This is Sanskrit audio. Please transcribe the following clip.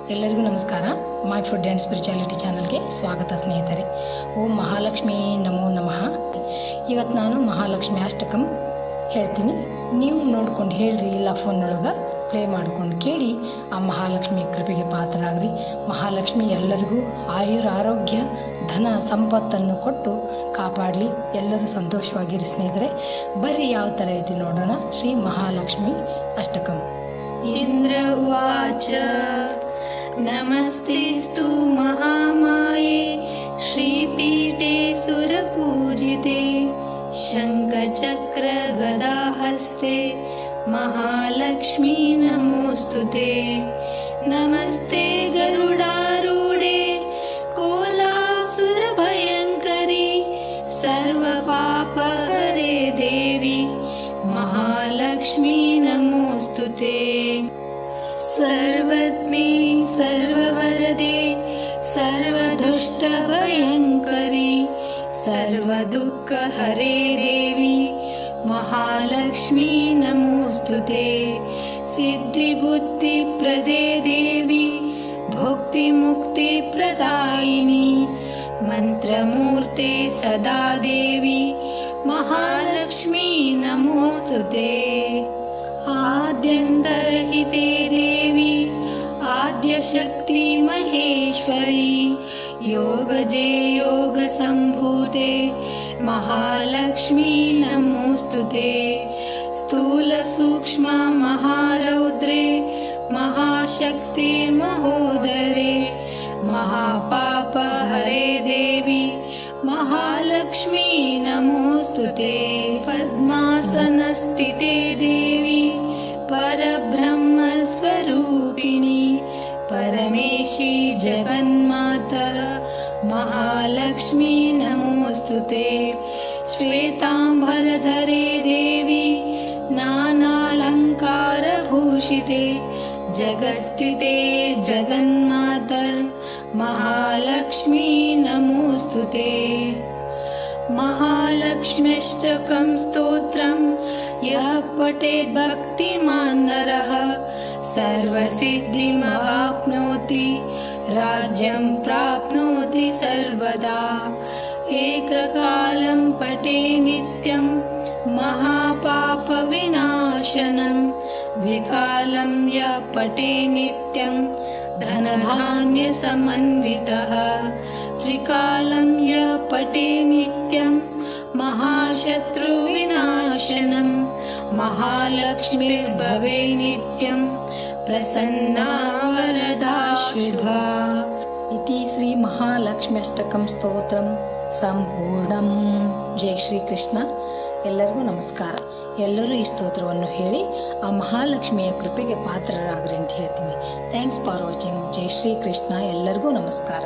ಎಲ್ಲರಿಗೂ ನಮಸ್ಕಾರ. ಮೈ ಫುಡ್ ಆ್ಯಂಡ್ ಸ್ಪಿರಿಚುಯಾಲಿಟಿ ಚಾನಲ್ಗೆ ಸ್ವಾಗತ ಸ್ನೇಹಿತರೆ. ಓಂ ಮಹಾಲಕ್ಷ್ಮಿ ನಮೋ ನಮಃ. ಇವತ್ತು ನಾನು ಮಹಾಲಕ್ಷ್ಮಿ ಅಷ್ಟಕಂ ಹೇಳ್ತೀನಿ. ನೀವು ನೋಡ್ಕೊಂಡು ಹೇಳ್ರಿ, ಇಲ್ಲ ಫೋನ್ನೊಳಗೆ ಪ್ಲೇ ಮಾಡ್ಕೊಂಡು ಕೇಳಿ ಆ ಮಹಾಲಕ್ಷ್ಮಿ ಕೃಪೆಗೆ ಪಾತ್ರರಾಗ್ರಿ. ಮಹಾಲಕ್ಷ್ಮಿ ಎಲ್ಲರಿಗೂ ಆಯುರ ಆರೋಗ್ಯ ಧನ ಸಂಪತ್ತನ್ನು ಕೊಟ್ಟು ಕಾಪಾಡಲಿ. ಎಲ್ಲರೂ ಸಂತೋಷವಾಗಿರಿ ಸ್ನೇಹಿತರೆ. ಬರ್ರಿ ಯಾವ ಥರ ಐತಿ ನೋಡೋಣ. ಶ್ರೀ ಮಹಾಲಕ್ಷ್ಮಿ ಅಷ್ಟಕಂ. ಇಂದ್ರ ಉವಾಚ ನಮಸ್ತೆಸ್ತು ಮಹಾಮಾಯೆ ಶ್ರೀಪೀಠೆ ಸುರಪೂಜಿತೆ ಶಂಖಚಕ್ರ ಗದಾಹಸ್ತೆ ಮಹಾಲಕ್ಷ್ಮೀ ನಮೋಸ್ತುತೆ. ನಮಸ್ತೆ ಗರುಡಾರೂಢೆ ಕೋಲಾಸುರ ಭಯಂಕರಿ ಸರ್ವಪಾಪಹರೆ ದೇವಿ ಮಹಾಲಕ್ಷ್ಮೀ ನಮೋಸ್ತುತೆ. सर्वज्ञे सर्ववरदे सर्वदुष्टभयङ्करी सर्वदुःखहरे देवी महालक्ष्मी नमोस्तुते. सिद्धिबुद्धिप्रदे देवी भुक्तिमुक्तिप्रदायिनी मन्त्रमूर्ते सदा देवी महालक्ष्मी नमोस्तुते. आद्यन्तरहिते देवी आद्यशक्ति महेश्वरी योगजे योगसम्भूते महालक्ष्मी नमोस्तुते. स्थूलसूक्ष्म महारौद्रे महाशक्ति महोदरे महापापहरे देवी महालक्ष्मी नमोस्तुते. पद्मासनस्थिते देवी परब्रह्मस्वरूपिणी परमेशी जगन्मातर महालक्ष्मी नमोस्तुते. श्वेतांबरधरे देवी नानालंकारभूषिते जगत्स्थिते जगन्मातर महालक्ष्मी नमोस्तुते. महालक्ष्म्यष्टकं स्तोत्रं यः पठेत् भक्तिमान् नरः सर्वसिद्धिमवाप्नोति राज्यं प्राप्नोति सर्वदा. एककालं पठे नित्यं महापापविनाशनं द्विकालं यः पठे नित्यं धनधान्यसमन्वितः त्रिकालं यः पठे नित्यं महाशत्रुविनाशनं महालक्ष्मीर्भवे नित्यं प्रसन्ना वरदा शुभा. इति श्री महालक्ष्म्यष्टकं ಸ್ತೋತ್ರಂ ಸಂಪೂರ್ಣಂ. ಜೈ ಶ್ರೀ ಕೃಷ್ಣ. ಎಲ್ಲರಿಗೂ ನಮಸ್ಕಾರ. ಎಲ್ಲರೂ ಈ ಸ್ತೋತ್ರವನ್ನು ಹೇಳಿ ಆ ಮಹಾಲಕ್ಷ್ಮಿಯ ಕೃಪೆಗೆ ಪಾತ್ರರಾಗ್ರಿ ಅಂತ ಹೇಳ್ತೀನಿ. Thanks for watching. ಜೈ ಶ್ರೀ ಕೃಷ್ಣ. ಎಲ್ಲರಿಗೂ ನಮಸ್ಕಾರ.